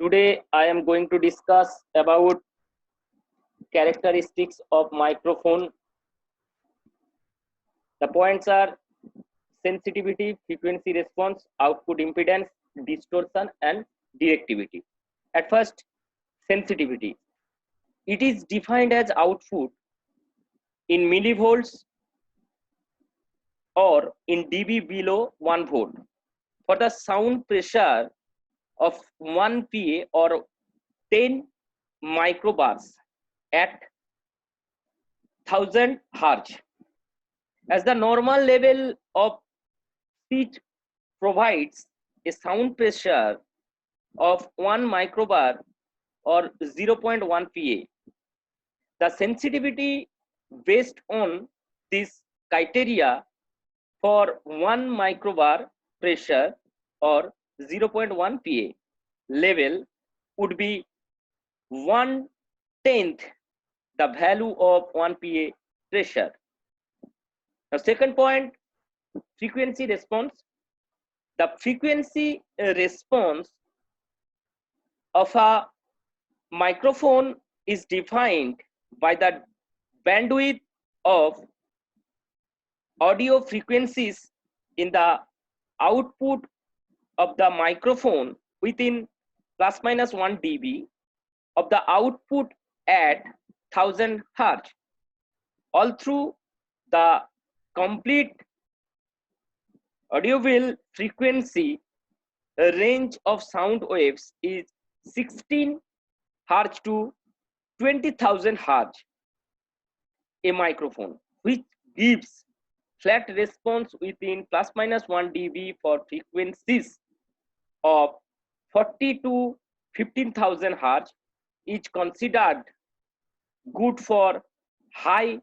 Today I am going to discuss about characteristics of microphone. The points are sensitivity, frequency response, output impedance, distortion and directivity. At first, sensitivity. It is defined as output in millivolts or in dB below 1 volt for the sound pressure of 1 PA or 10 microbars at 1000 Hz. As the normal level of pitch provides a sound pressure of 1 microbar or 0.1 PA. The sensitivity based on this criteria for 1 microbar pressure or 0.1 PA level would be 1/10 the value of 1 PA pressure. Now, second point, frequency response. The frequency response of a microphone is defined by the bandwidth of audio frequencies in the output of the microphone within plus minus 1 dB of the output at 1000 Hz. All through the complete audiovisual frequency range of sound waves is 16 Hz to 20,000 Hz. A microphone which gives flat response within plus minus 1 dB for frequencies of 40 to 15,000 Hz is considered good for high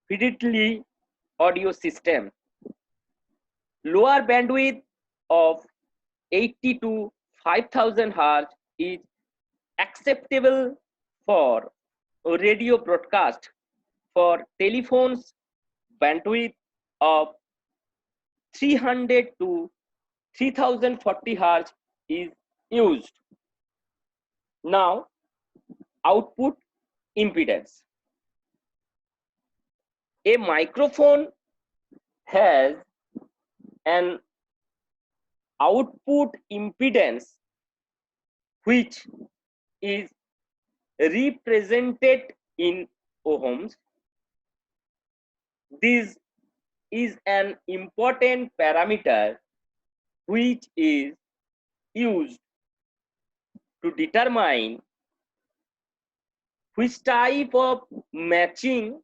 fidelity audio system. Lower bandwidth of 80 to 5000 Hz is acceptable for radio broadcast. For telephones, bandwidth of 300 to 3040 Hz is used. Now, output impedance. A microphone has an output impedance which is represented in ohms. This is an important parameter which is used to determine which type of matching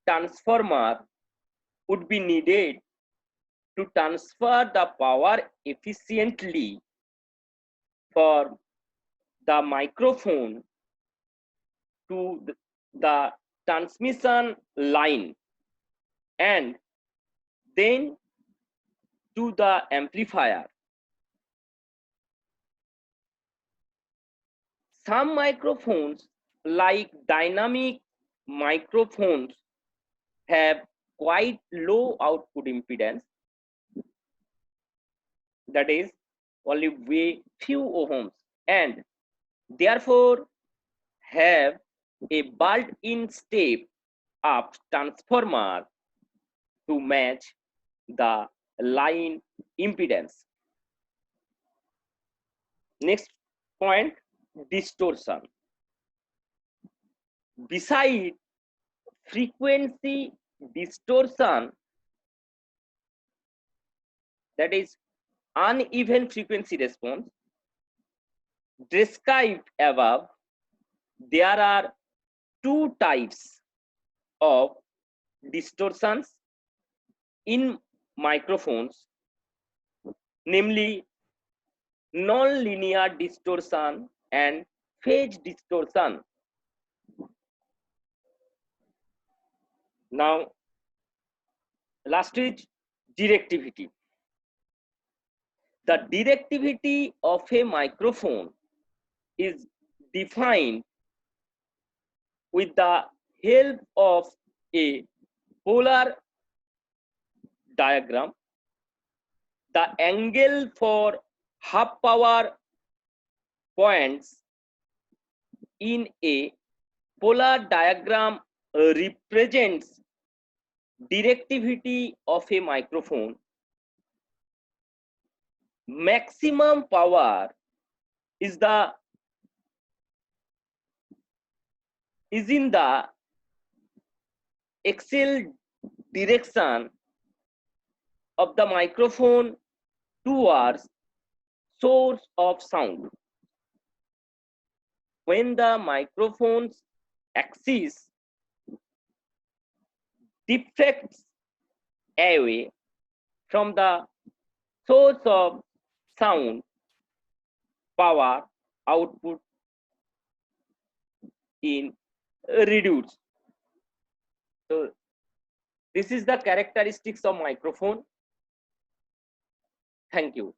transformer would be needed to transfer the power efficiently for the microphone to the transmission line and then to the amplifier. Some microphones, like dynamic microphones, have quite low output impedance, that is only very few ohms, and therefore have a built-in step up transformer to match the line impedance. Next point, distortion. Beside frequency distortion, that is uneven frequency response described above, there are two types of distortions in microphones, namely non-linear distortion and phase distortion. Now, last is directivity. The directivity of a microphone is defined with the help of a polar diagram. The angle for half power points in a polar diagram represents directivity of a microphone. Maximum power is in the axial direction of the microphone towards source of sound. When the microphone's axis deflects away from the source of sound, power output in reduced. So this is the characteristics of microphone. Thank you.